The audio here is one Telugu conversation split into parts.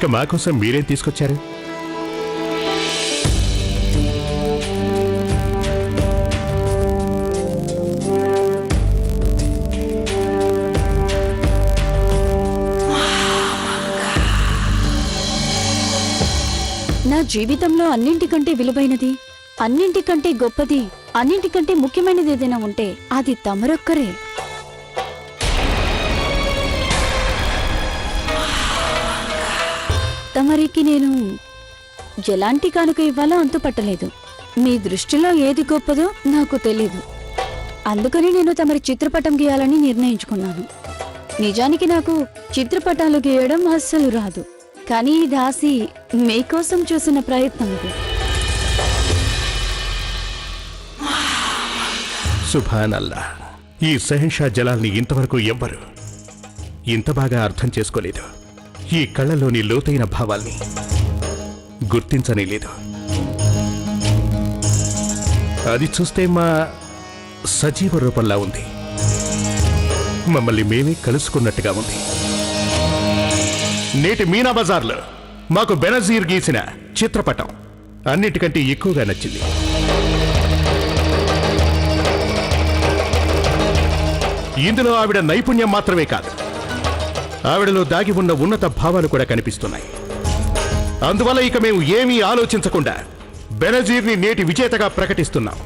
ఇక మా కోసం మీరేం తీసుకొచ్చారు? నా జీవితంలో అన్నింటికంటే విలువైనది, అన్నింటికంటే గొప్పది, అన్నింటికంటే ముఖ్యమైనది ఏదైనా ఉంటే అది తమరొక్కరే. తమరికి నేను ఎలాంటి కానుక ఇవ్వాలో అంతుపట్టలేదు. మీ దృష్టిలో ఏది గొప్పదో నాకు తెలీదు. అందుకని నేను తమరి చిత్రపటం గీయాలని నిర్ణయించుకున్నాను. నిజానికి నాకు చిత్రపటాలు గీయడం అస్సలు రాదు, కానీ ఈ దాసి మీకోసం చూసిన ప్రయత్నం ఇది. సుభానల్లా, ఈ సహన్షా జలాల్ని ఇంతవరకు ఎవ్వరు ఇంత బాగా అర్థం చేసుకోలేదు. ఈ కళ్ళలోని లోతైన భావాల్ని గుర్తించనే లేదు. అది చూస్తే మా సజీవ రూపంలా ఉంది. మమ్మల్ని మేమే కలుసుకున్నట్టుగా ఉంది. నేటి మీనా బజార్లో మాకు బెనజీర్ గీసిన చిత్రపటం అన్నిటికంటే ఎక్కువగా నచ్చింది. ఇందులో ఆవిడ నైపుణ్యం మాత్రమే కాదు, ఆవిడలో దాగి ఉన్న ఉన్నత భావాలు కూడా కనిపిస్తున్నాయి. అందువల్ల ఇక మేము ఏమీ ఆలోచించకుండా బెనజీర్ని నేటి విజేతగా ప్రకటిస్తున్నాం.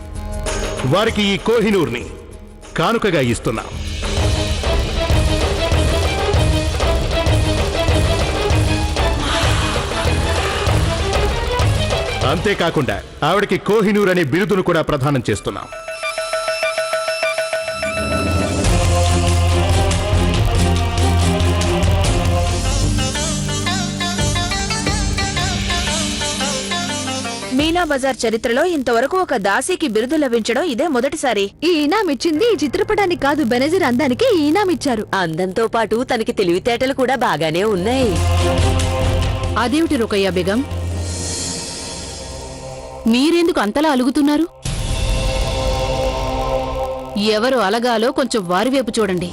వారికి ఈ కోహినూర్ని కానుకగా ఇస్తున్నాం. అంతేకాకుండా ఆవిడకి కోహినూర్ అనే బిరుదును కూడా ప్రదానం చేస్తున్నాం. మీనా బజార్ చరిత్రలో ఇంతవరకు ఒక దాసికి బిరుదు లభించడం ఇదే మొదటిసారి. ఈ ఇనామిచ్చింది ఈ చిత్రపటానికి కాదు, బెనజీర్ అందానికి ఈ ఇనామిచ్చారు. అందంతో పాటు తనకి తెలివితేటలు కూడా బాగానే ఉన్నాయి. అదేమిటి రుకయ్య బేగం, మీరెందుకు అంతలా అలుగుతున్నారు? ఎవరు అలగాలో కొంచెం వారి వైపు చూడండి.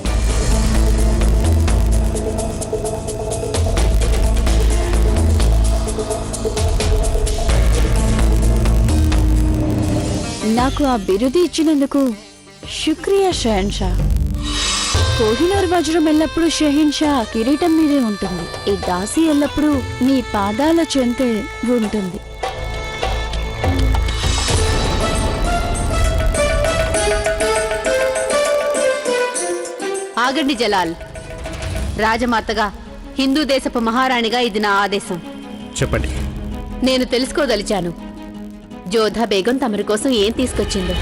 నాకు ఆ బిరుదు ఇచ్చినందుకు శుక్రియా షహన్షా. కోహినూర్ వజ్రం ఎల్లప్పుడూ షహన్షా కిరీటం మీదే ఉంటుంది. ఈ దాసి ఎల్లప్పుడూ మీ పాదాల చెంతే ఉంటుంది. ఆగండి జలాల్. రాజమాతగా, హిందూ దేశపు మహారాణిగా ఇది నా ఆదేశం. చెప్పండి. నేను తెలుసుకోదలిచాను, జోధా బేగం తమరి కోసం ఏం తీసుకొచ్చిందో.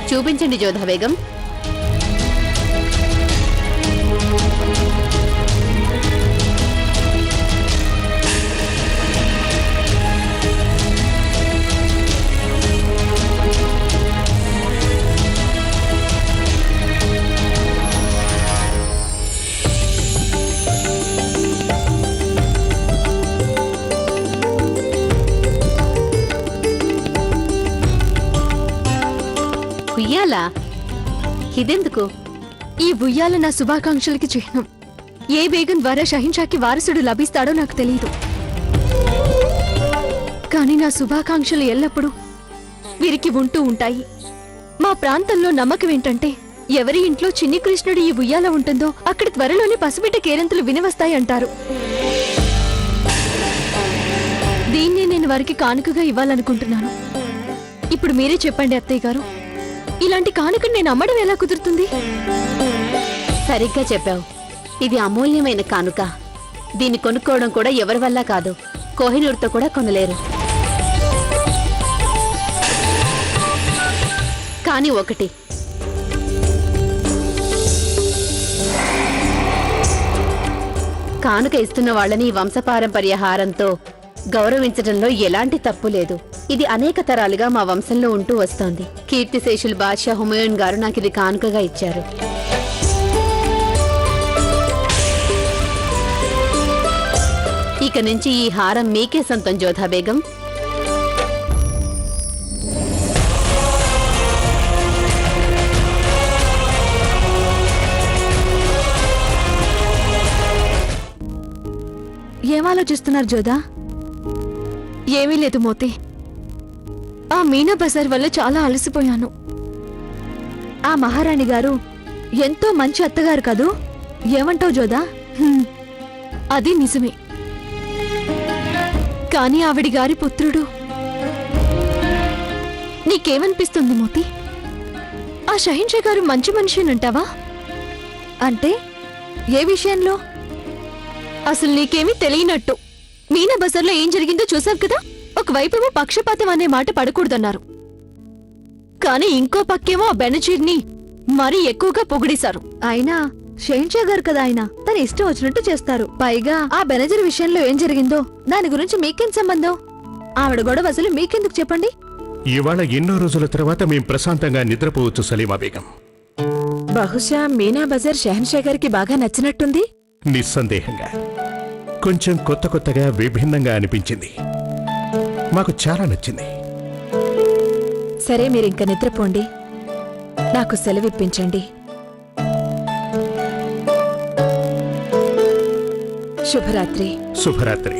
చూపించండి జోధా బేగం. ఉయ్యాలా? ఇదెందుకు? ఈ ఉయ్యాల నా శుభాకాంక్షలకి చిహ్నం. ఏ బేగం ద్వారా షహన్షాకి వారసుడు లభిస్తాడో నాకు తెలియదు, కానీ నా శుభాకాంక్షలు ఎల్లప్పుడూ వీరికి ఉంటూ ఉంటాయి. మా ప్రాంతంలో నమ్మకం ఏంటంటే, ఎవరి ఇంట్లో చిన్ని కృష్ణుడు ఈ ఉయ్యాల ఉంటుందో అక్కడ త్వరలోనే పసిబిడ్డ కేరింతలు వినివస్తాయంటారు. దీన్నే నేను వారికి కానుకగా ఇవ్వాలనుకుంటున్నాను. ఇప్పుడు మీరే చెప్పండి అత్తయ్య గారు, ఇలాంటి కానుకను నేను అమ్మడం ఎలా కుదురుతుంది? సరిగ్గా చెప్పావు. ఇది అమూల్యమైన కానుక. దీన్ని కొనుక్కోవడం కూడా ఎవరి వల్ల కాదు, కోహినూర్తో కూడా కొనలేరు. కానీ ఒకటి, కానుక ఇస్తున్న వాళ్ళని వంశపారంపర్య హారంతో గౌరవించడంలో ఎలాంటి తప్పు లేదు. ఇది అనేక తరాలుగా మా వంశంలో ఉంటూ వస్తోంది. కీర్తిశేషులు బాద్షా హుమయూన్ గారు నాకు ఇది కానుకగా ఇచ్చారు. ఇక నుంచి ఈ హారం మీకే సొంతం జోధా బేగం. ఏం ఆలోచిస్తున్నారు జోదా? ఏమీ లేదు మోతి. ఆ మీనా బజార్ వల్ల చాలా అలసిపోయాను. ఆ మహారాణి గారు ఎంతో మంచి అత్తగారు కదూ? ఏమంటావు జోదా? అది నిజమే. కాని ఆవిడి గారి పుత్రుడు. నీకేమనిపిస్తుంది మోతి? ఆ షహిన్షా గారు మంచి మనిషినంటావా? అంటే ఏ విషయంలో? అసలు నీకేమీ తెలియనట్టు. మీనా బజార్లో ఏం జరిగిందో చూసావు కదా. ఒకవైపేమో పక్షపాతం అనే మాట పడకూడదన్నారు, కానీ ఇంకో పక్కేమో ఆ బెనజీర్ని మరీ ఎక్కువగా పొగిడేశారు. అయినా షహిన్షా గారు కదా, ఆయన తన ఇష్టం వచ్చినట్టు చేస్తారు. పైగా ఆ బెనజీర్ విషయంలో ఏం జరిగిందో దాని గురించి మీకేం సంబంధం? ఆవిడ గొడవ అసలు మీకెందుకు చెప్పండి? ఇవాళ ఎన్నో రోజుల తర్వాత మేం ప్రశాంతంగా నిద్రపోవచ్చు సలీమా బేగం. బహుశా మీనా బజార్ షహన్షా గారికి బాగా నచ్చినట్టుంది. నిస్సందేహంగా కొంచెం కొత్తగా విభిన్నంగా అనిపించింది. మాకు చాలా నచ్చింది. సరే, మీరింక నిద్రపోండి. నాకు సెలవిప్పించండి. శుభరాత్రి. శుభరాత్రి.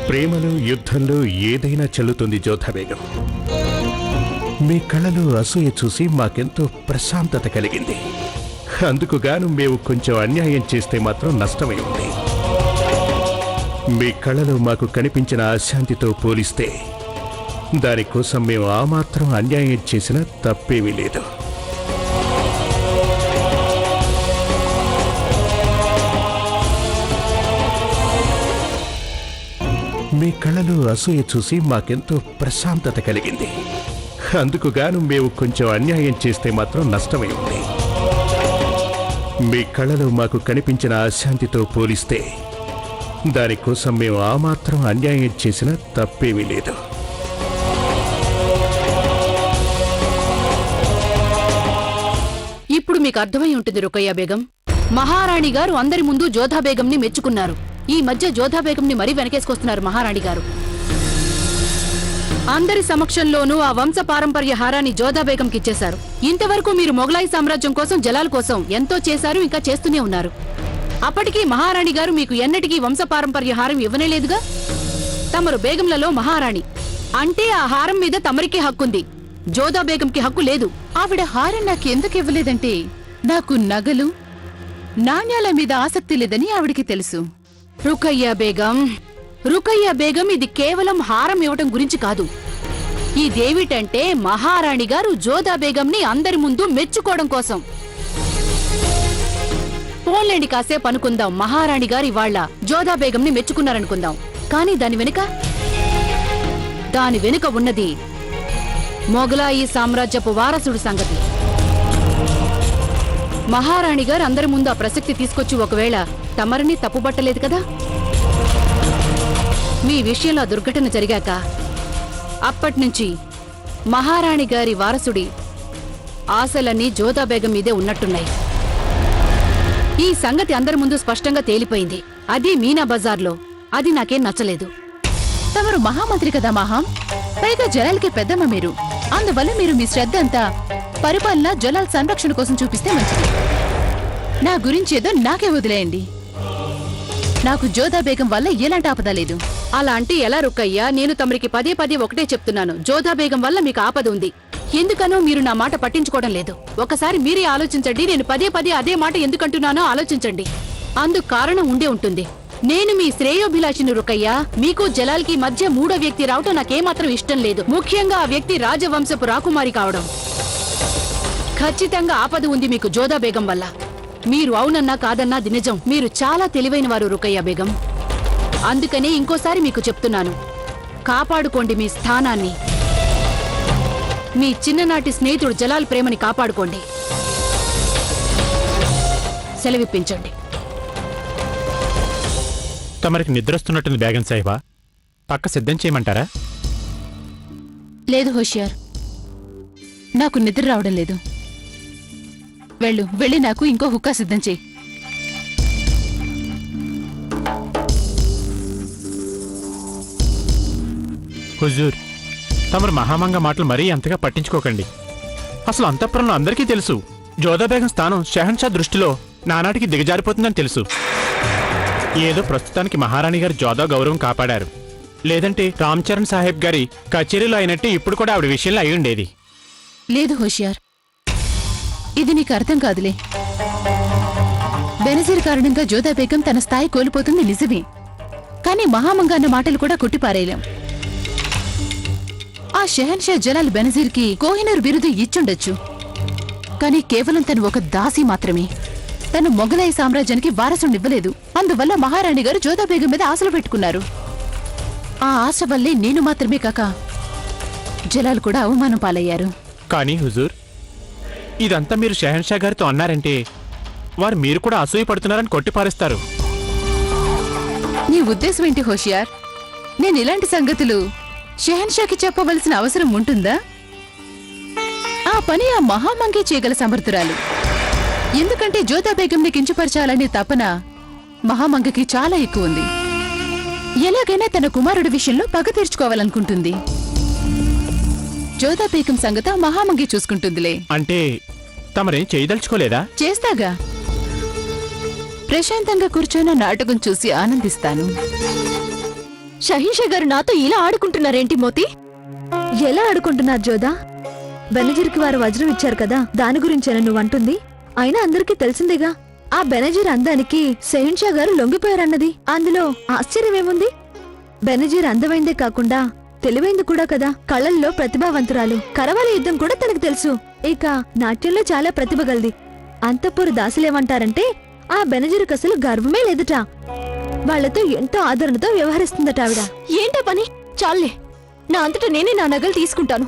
ప్రేమలో యుద్ధంలో ఏదైనా చెల్లుతుంది జోధా బేగం. మీ కళ్ళలో అసూయ చూసి మాకెంతో ప్రశాంతత కలిగింది. అందుకుగాను మేము కొంచెం అన్యాయం చేస్తే మాత్రం నష్టమై ఉంది. మీ కళ్ళలో మాకు కనిపించిన అశాంతితో పోలిస్తే దానికోసం మేము ఆ మాత్రం అన్యాయం చేసినా తప్పేమీ లేదు. మీ కళ్ళలో అసూయ చూసి మాకెంతో ప్రశాంతత కలిగింది. అందుకుగాను మేము కొంచెం అన్యాయం చేస్తే మాత్రం నష్టమై ఉంది. మీ కళ్ళలో మాకు కనిపించిన అశాంతితో పోలిస్తే దానికోసం మేము ఆ మాత్రం అన్యాయం చేసినా తప్పేమీ లేదు. ఇప్పుడు మీకు అర్థమై ఉంటుంది రుకయ్య బేగం. మహారాణి గారు అందరి ముందు జోధా బేగంని మెచ్చుకున్నారు. ఈ మధ్య జోధా బేగంని మరీ వెనకేసుకొస్తున్నారు మహారాణి గారు. అందరి సమక్షంలోనూ ఆ వంశ పారంపర్య హారాన్ని జోధా బేగంకి ఇచ్చేశారు. ఇంతవరకు మీరు మొఘలాయి సామ్రాజ్యం కోసం, జలాల్ కోసం ఎంతో చేశారు, ఇంకా చేస్తూనే ఉన్నారు. అప్పటికీ మహారాణి గారు మీకు ఎన్నటికీ వంశ పారంపర్య హారం ఇవ్వనేలేదుగా. తమరు బేగంలలో మహారాణి అంటే ఆ హారం మీద తమరికి హక్కుంది, జోధా బేగంకి హక్కు లేదు. ఆవిడ హారం నాకెందుకు ఇవ్వలేదంటే నాకు నగలు, నాణ్యాల మీద ఆసక్తి లేదని ఆవిడికి తెలుసు. రుకయ్య బేగం ఇది కేవలం హారం ఇవ్వటం గురించి కాదు. ఇదేమిటంటే మహారాణి గారు జోధా బేగంని అందరి ముందు మెచ్చుకోవడం కోసం. పోన్లేండి, కాసేపు అనుకుందాం మహారాణి గారు ఇవాళ జోధా బేగంని మెచ్చుకున్నారనుకుందాం. కానీ దాని వెనుక ఉన్నది మొఘలాయి సామ్రాజ్యపు వారసుడు సంగతి. మహారాణి గారు అందరి ముందు ఆ ప్రసక్తి తీసుకొచ్చి ఒకవేళ తమరిని తప్పుబట్టలేదు కదా. మీ విషయంలో దుర్ఘటన జరిగాక అప్పట్నుంచి మహారాణి గారి వారసుడి ఆశలన్నీ జోధా బేగం మీదే ఉన్నట్టున్నాయి. ఈ సంగతి అందరి ముందు స్పష్టంగా తేలిపోయింది. అది మీనా బజార్లో. అది నాకేం నచ్చలేదు. తమరు మహామంత్రి కదా మహాం, పైగా జలాల్కి పెద్దమ్మ మీరు. అందువల్ల మీరు మీ శ్రద్ధ అంతా పరిపాలన, జలాల్ సంరక్షణ కోసం చూపిస్తే మంచిది. నా గురించేదో నాకే వదిలేయండి. నాకు జోధా బేగం వల్ల ఎలాంటి ఆపద లేదు. అలా అంటే ఎలా రుక్కయ్యా? నేను తమరికి పదే ఒకటే చెప్తున్నాను. జోధా బేగం వల్ల మీకు ఆపద ఉంది. ఎందుకనో మీరు నా మాట పట్టించుకోవడం లేదు. ఒకసారి మీరే ఆలోచించండి. నేను పదే అదే మాట ఎందుకంటున్నానో ఆలోచించండి. అందుకు కారణం ఉండే ఉంటుంది. నేను మీ శ్రేయోభిలాషిని రుకయ్యా. మీకు జలాల్కి మధ్య మూడో వ్యక్తి రావటం నాకేమాత్రం ఇష్టం లేదు. ముఖ్యంగా ఆ వ్యక్తి రాజవంశపు రాకుమారి కావడం. ఖచ్చితంగా ఆపద ఉంది మీకు జోధా బేగం వల్ల. మీరు అవునన్నా కాదన్నా అది నిజం. మీరు చాలా తెలివైన వారు రుకయ్య బేగం. అందుకనే ఇంకోసారి మీకు చెప్తున్నాను, కాపాడుకోండి మీ స్థానాన్ని. మీ చిన్ననాటి స్నేహితుడు జలాల్ ప్రేమని కాపాడుకోండి. సెలవిప్పించండి. తమరికి నిద్రొస్తున్నట్టుంది బేగం సాహిబా, పక్క సిద్ధం చేయమంటారా? లేదు హోషియార్, నాకు నిద్ర రావడం లేదు. వెళ్ళి నాకు ఇంకో హుక్కా సిద్ధం చేయి. హుజూర్, తమరు మహామంగ మాటలు మరీ అంతగా పట్టించుకోకండి. అసలు అంతఃపురంలో అందరికీ తెలుసు, జోదా బేగం స్థానం షెహన్షా దృష్టిలో నానాటికి దిగజారిపోతుందని తెలుసు. ఏదో ప్రస్తుతానికి మహారాణి గారు జోదా గౌరవం కాపాడారు, లేదంటే రామ్ చరణ్ సాహెబ్ గారి కచేరీలో అయినట్టు ఇప్పుడు కూడా ఆవిడ విషయంలో అయి ఉండేది. లేదు హోషియార్, ఇది నీకు అర్థం కాదులే. బెనజీర్ కారణంగా జోదా బేగం తన స్థాయి కోల్పోతుంది నిజమే, కానీ మహామంగ అన్న మాటలు కూడా కొట్టిపారేయలేం. ఆ షెహన్షా జలాల్ బెనజీర్కి కోహినూర్ బిరుదు ఇచ్చుండొచ్చు, కానీ కేవలం తను ఒక దాసి మాత్రమే. తను మొఘలాయి సామ్రాజ్యానికి వారసునివ్వలేదు. అందువల్ల మహారాణి గారు జోదా బేగం మీద ఆశలు పెట్టుకున్నారు. ఆ ఆశ వల్లే నేను మాత్రమే కాక జలాల్ కూడా అవమానం పాలయ్యారు. కానీ హుజూర్, ఇదంతా మీరు షెహన్షా గారితో అన్నారంటే వారు మీరు కూడా అసూయ పడుతున్నారని కొట్టిపారేస్తారు. నీ ఉద్దేశం ఏంటి హోషియార్? నేను ఇలాంటి సంగతులు షెహన్షాకి చెప్పవలసిన అవసరం ఉంటుందా? ఆ పని ఆ మహామంగే చేయగల సమర్థురాలు. ఎందుకంటే జోదా బేగంని కించపరచాలనే తపన మహామంగకి చాలా ఎక్కువ ఉంది. ఎలాగైనా తన కుమారుడి విషయంలో పగ తీర్చుకోవాలనుకుంటుంది. జోదా బేగం సంగత మహామంగి చూసుకుంటుందిలే. అంటే తమరేం చేయదలుచుకోలేదా? చేస్తాగా. ప్రశాంతంగా కూర్చొని నాటకం చూసి ఆనందిస్తాను. షహీన్షా గారు నాతో ఇలా ఆడుకుంటున్నారేంటి మోతి? ఎలా ఆడుకుంటున్నారు జోదా? బెనజీర్కి వారు వజ్రం ఇచ్చారు కదా, దాని గురించేనా నువ్వంటుంది? అయినా అందరికీ తెలిసిందేగా, ఆ బెనజీర్ అందానికి షహీన్షా గారు లొంగిపోయారన్నది. అందులో ఆశ్చర్యమేముంది? బెనజీర్ అందమైందే కాకుండా తెలివైంది కూడా కదా. కళల్లో ప్రతిభావంతురాలు. కరవాల యుద్ధం కూడా తనకు తెలుసు. ఇక నాట్యంలో చాలా ప్రతిభ గలది. అంతఃపుర దాసులేమంటారంటే ఆ బెనజీర్కి అసలు గర్వమే లేదట. వాళ్లతో ఎంతో ఆదరణతో వ్యవహరిస్తుందట ఆవిడ. ఏంటో పని? చాలే, నా అంతటా నేనే నా నగలు తీసుకుంటాను.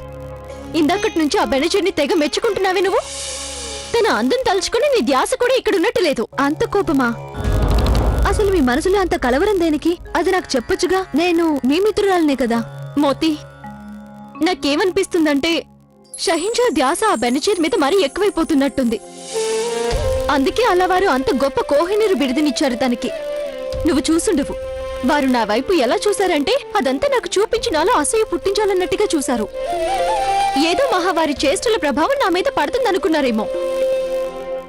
ఇందాకటి నుంచి ఆ బెనజీర్ని తెగ మెచ్చుకుంటున్నావే నువ్వు. తన అందం తలుచుకుని నీ ధ్యాస కూడా ఇక్కడున్నట్టు లేదు. అంత కోపమా? అసలు మీ మనసులో అంత కలవరం దేనికి? అది నాకు చెప్పొచ్చుగా, నేను మీ మిత్రురాలనే కదా. మోతి, నాకేమనిపిస్తుందంటే షహీన్షా ధ్యాస ఆ బెనజీర్ మీద మరీ ఎక్కువైపోతున్నట్టుంది. అందుకే అలా వారు అంత గొప్ప కోహినూరు బిరుదునిచ్చారు తనకి. నువ్వు చూసుండవు, వారు నా వైపు ఎలా చూశారంటే అదంతా నాకు చూపించి నాలో అసూయ పుట్టించాలన్నట్టుగా చూశారు. ఏదో మహావారి చేష్టల ప్రభావం నా మీద పడుతుందనుకున్నారేమో.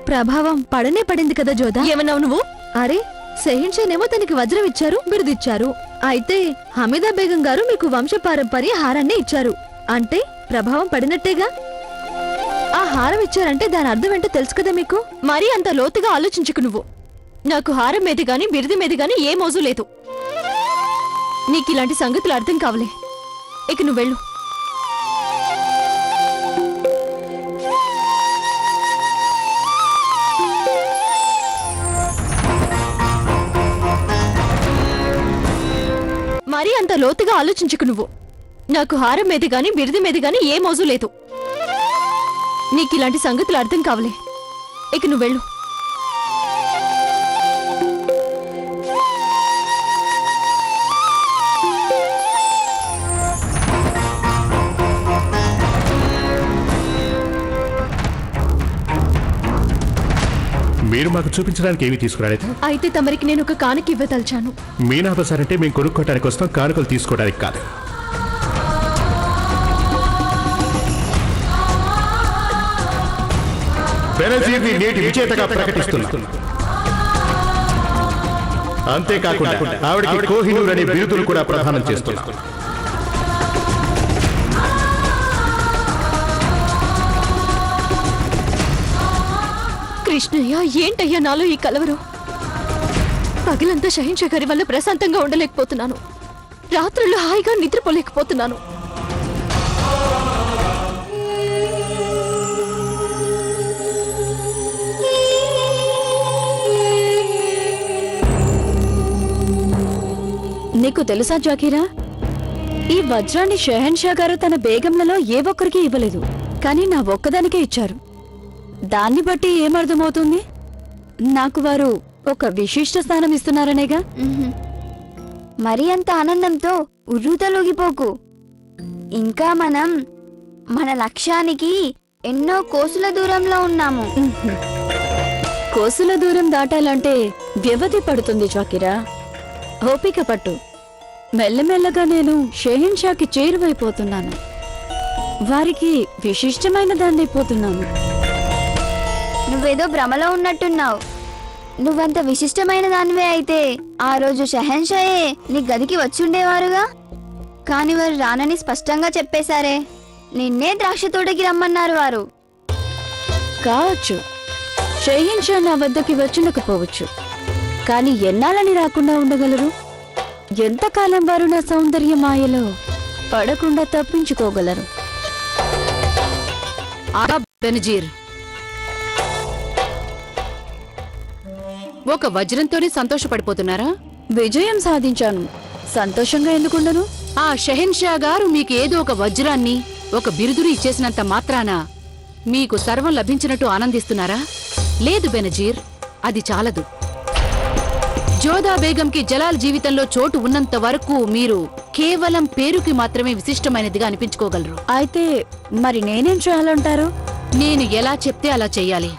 ప్రభావం పడనే పడింది కదా జోదా. ఏమన్నావు నువ్వు? అరే, షహీన్షానేమో తనకి వజ్రం ఇచ్చారు, బిరుదిచ్చారు. అయితే హమీదా బేగం గారు మీకు వంశపారంపర్య హారాన్ని ఇచ్చారు. అంటే ప్రభావం పడినట్టేగా. ఆ హారం ఇచ్చారంటే దాని అర్థం ఏంటో తెలుసు కదా మీకు. మరీ అంత లోతుగా ఆలోచించుకు నువ్వు. నాకు హారం మీద గాని బిరుది మీద గాని ఏ మోజు లేదు. నీకిలాంటి సంగతులు అర్థం కావలే. ఇక నువ్వు వెళ్ళు. మరీ అంత లోతుగా ఆలోచించుకు నువ్వు. నాకు హారం మీద గాని బిరుది మీద గాని ఏ మోజు లేదు. నీకిలాంటి సంగతులు అర్థం కావలే. ఇక నువ్వు వెళ్ళు. మీరు మాకు చూపించడానికి ఏమీ తీసుకురాలేదు. అయితే తమరికి నేను ఒక కానుక ఇవ్వదలిచాను. మీనా బజార్ అంటే మేము కొనుక్కోవడానికి వస్తాం, కానుకలు తీసుకోవడానికి కాదు. బెనజీర్ని నేటి విజేతగా ప్రకటిస్తున్నాం. అంతేకాకుండా ఆవిడకి కోహినూర్ అనే బిరుదులు కూడా ప్రదానం చేస్తున్నాం. కృష్ణయ్య, ఏంటయ్యా నాలో ఈ కలవరం? పగలంతా షహీన్షా గారి వల్ల ప్రశాంతంగా ఉండలేకపోతున్నాను. రాత్రుల్లో హాయిగా నిద్రపోలేకపోతున్నాను. నీకు తెలుసా జాకీరా, ఈ వజ్రాన్ని షెహన్షా గారు తన బేగంలలో ఏ ఒక్కరికి ఇవ్వలేదు, కానీ నా ఒక్కదానికే ఇచ్చారు. దాన్ని బట్టి ఏమర్థమవుతుంది? నాకు వారు ఒక విశిష్ట స్థానం ఇస్తున్నారనేగా. మరి అంత ఆనందంతో ఉర్రూతలూగిపోకు. ఇంకా మనం మన లక్ష్యానికి ఎన్నో కోసుల దూరంలో ఉన్నాము. కోసుల దూరం దాటాలంటే వ్యవధి పడుతుంది జాకీరా. ఓపిక పట్టు. మెల్లమెల్లగా నేను షెహన్షాకి చేరువైపోతున్నాను. వారికి విశిష్టమైన దాన్ని అయిపోతున్నాను. నువ్వేదో భ్రమలో ఉన్నట్టున్నావు. నువ్వంత విశిష్టమైన దానివే అయితే ఆ రోజు షెహన్షాయే నీ గదికి వచ్చుండేవారుగా. కాని వారు రానని స్పష్టంగా చెప్పేశారే. నిన్నే ద్రాక్ష తోటకి రమ్మన్నారు వారు. కావచ్చు, షెహన్షా నా వద్దకి వచ్చుండకపోవచ్చు, కానీ ఎన్నాళ్ళని రాకుండా ఉండగలరు? ఎంతకాలం వారు నా సౌందర్య మాయలో పడకుండా తప్పించుకోగలరు? బెనజీర్, ఒక వజ్రంతోనే సంతోషపడిపోతున్నారా? విజయం సాధించాను, సంతోషంగా ఎందుకుండను? ఆ షెహన్షా గారు మీకు ఏదో ఒక వజ్రాన్ని, ఒక బిరుదుని ఇచ్చేసినంత మాత్రాన మీకు సర్వం లభించినట్టు ఆనందిస్తున్నారా? లేదు బెనజీర్, అది చాలదు. జోధా బేగంకి జలాల్ జీవితంలో చోటు ఉన్నంత వరకు మీరు కేవలం పేరుకి మాత్రమే విశిష్టమైనదిగా అనిపించుకోగలరు. అయితే మరి నేనేం చేయాలంటారు? నేను ఎలా చెప్తే అలా చెయ్యాలి.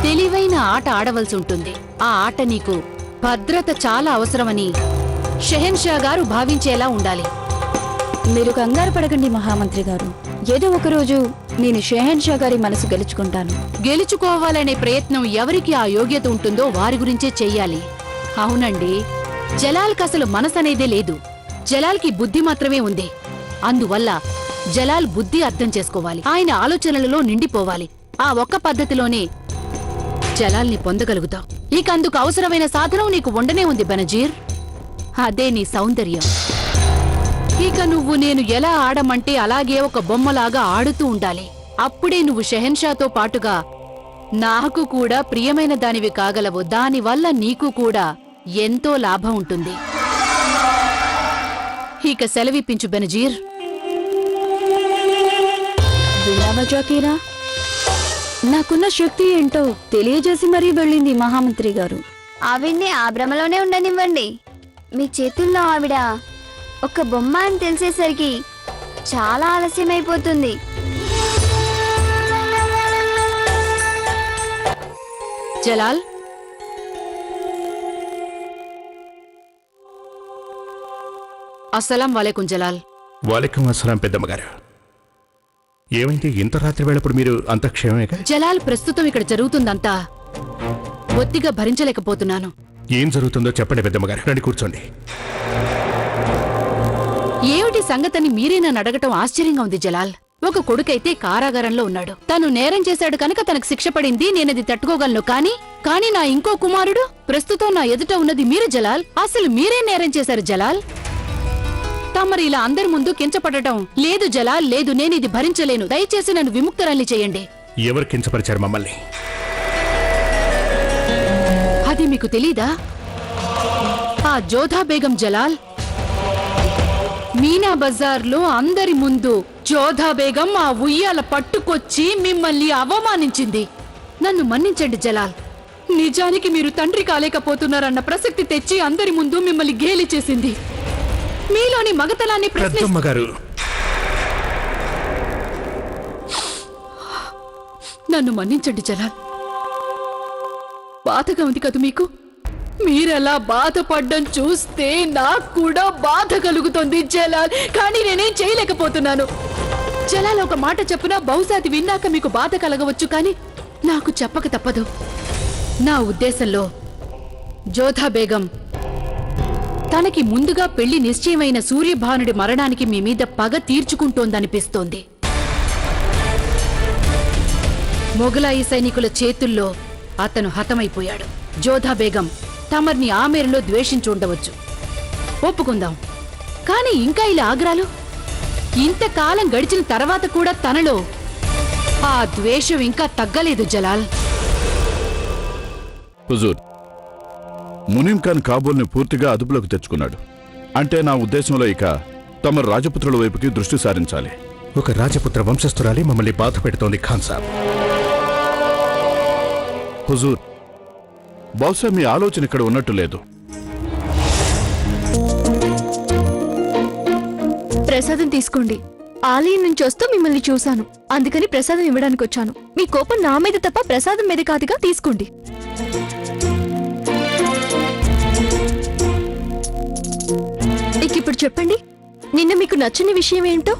తెలివైన ఆట ఆడవలసి ఉంటుంది. ఆ ఆట నీకు భద్రత చాలా అవసరమని షెహన్షా గారు భావించేలా ఉండాలి. మీరు కంగారు పడకండి మహామంత్రి గారు. ఏదో ఒకరోజు నేను షెహన్షా గారి మనసు గెలుచుకుంటాను. గెలుచుకోవాలనే ప్రయత్నం ఎవరికి ఆ యోగ్యత ఉంటుందో వారి గురించే చెయ్యాలి. అవునండి, జలాల్కి అసలు మనసనేదే లేదు. జలాల్కి బుద్ధి మాత్రమే ఉంది. అందువల్ల జలాల్ బుద్ధి అర్థం చేసుకోవాలి. ఆయన ఆలోచనలలో నిండిపోవాలి. ఆ ఒక్క పద్ధతిలోనే జలాల్ని పొందగలుగుతాం. ఇక అందుకు అవసరమైన సాధనం నీకు ఉండనే ఉంది బెనజీర్. అదే నీ సౌందర్యం. ఇక నువ్వు నేను ఎలా ఆడమంటే అలాగే ఒక బొమ్మలాగా ఆడుతూ ఉండాలి. అప్పుడే నువ్వు షెహన్షాతో పాటుగా నాకు కూడా ప్రియమైన దానివి కాగలవు. దానివల్ల నీకు కూడా ఎంతో లాభం ఉంటుంది. ఇక సెలవిప్పించు బెనజీర్. విన్నావా జాకీరా, నాకున్న శక్తి ఏంటో తెలియజేసి మరీ వెళ్ళింది మహామంత్రి గారు. ఆవిడ్ని ఆ భ్రమలోనే ఉండనివ్వండి. మీ చేతుల్లో ఆవిడ ఒక బొమ్మ అని తెలిసేసరికి చాలా ఆలస్యమైపోతుంది. జలాల్, అస్సలాం వాలేకుం జలాల్. వాలేకుం అస్సలాం పెద్దమ్మగారు. ఏమైంది ఇంత రాత్రి వేళప్పుడు మీరు అంత క్షేమమేగా? జలాల్, ప్రస్తుతం ఇక్కడ జరుగుతుందంతా బొత్తిగా భరించలేకపోతున్నాను. ఏం జరుగుతుందో చెప్పండి పెద్దమ్మగారు. రండి కూర్చోండి. ఏమిటి సంగతని మీరే నన్ను అడగటం ఆశ్చర్యంగా ఉంది జలాల్. ఒక కొడుకైతే కారాగారంలో ఉన్నాడు. తను నేరం చేశాడు కనుక తనకు శిక్ష పడింది. నేనది తట్టుకోగలను. కానీ నా ఇంకో కుమారుడు ప్రస్తుతం నా ఎదుట ఉన్నది మీరు జలాల్. అసలు మీరే నేరం చేశారు జలాల్. తమరు ఇలా అందరి ముందు కించపడటం లేదు జలాల్, లేదు. నేనిది భరించలేను. దయచేసి నన్ను విముక్తురాల్ని చేయండి. ఎవరు కించపరిచారు మమ్మల్ని? అది మీకు తెలీదా? ఆ జోధా బేగం జలాల్ మీనా బజార్లో అందరి ముందు జోధా బేగం ఆ ఉయ్యాల పట్టుకొచ్చి మిమ్మల్ని అవమానించింది. నన్ను మన్నించండి జలాల్. నిజానికి మీరు తండ్రి కాలేకపోతున్నారన్న ప్రసక్తి తెచ్చి అందరి ముందు మిమ్మల్ని గేలి చేసింది. మీలోని మగతలాన్ని పెద్దమ్మగారు, నన్ను మన్నించండి జలాల్. బాధగా ఉంది కదా మీకు? మీరెలా బాధపడ్డం చూస్తే నాకు కూడా బాధ కలుగుతుంది జలాల్. కానీ నేనేం చేయలేకపోతున్నాను. జలాల్, ఒక మాట చెప్పునా బహుశా అది విన్నాక మీకు బాధ కలగవచ్చు, కానీ నాకు చెప్పక తప్పదు. నా ఉద్దేశంలో జోధా బేగం తనకి ముందుగా పెళ్లి నిశ్చయమైన సూర్యభానుడి మరణానికి మీ మీద పగ తీర్చుకుంటోందనిపిస్తోంది. మొగలాయి సైనికుల చేతుల్లో అతను హతమైపోయాడు. జోధా బేగం తమర్ని ఆ మేరలో ద్వేషించుండవచ్చు, ఒప్పుకుందాం. కాని ఇంకా ఇలా ఆగ్రాలు? ఇంతకాలం గడిచిన తర్వాత కూడా తనలో ఆ ద్వేషం ఇంకా తగ్గలేదు జలాల్. హుజూర్, మునీం ఖాన్ కాబూల్ని పూర్తిగా అదుపులోకి తెచ్చుకున్నాడు. అంటే నా ఉద్దేశంలో ఇక తమ రాజపుత్రుల వైపుకి దృష్టి సారించాలి. ఒక రాజపుత్ర వంశస్థురాలి మమ్మల్ని బాధ పెడుతోంది ఖాన్ సాబ్. హుజూర్, బహుశా మీ ఆలోచన ఇక్కడ ఉన్నట్టు లేదు. ప్రసాదం తీసుకోండి. ఆలయం నుంచి వస్తూ మిమ్మల్ని చూశాను, అందుకని ప్రసాదం ఇవ్వడానికి వచ్చాను. మీ కోపం నా మీద తప్ప ప్రసాదం మీద కాదుగా, తీసుకోండి. ఇక ఇప్పుడు చెప్పండి, నిన్న మీకు నచ్చని విషయం ఏంటో?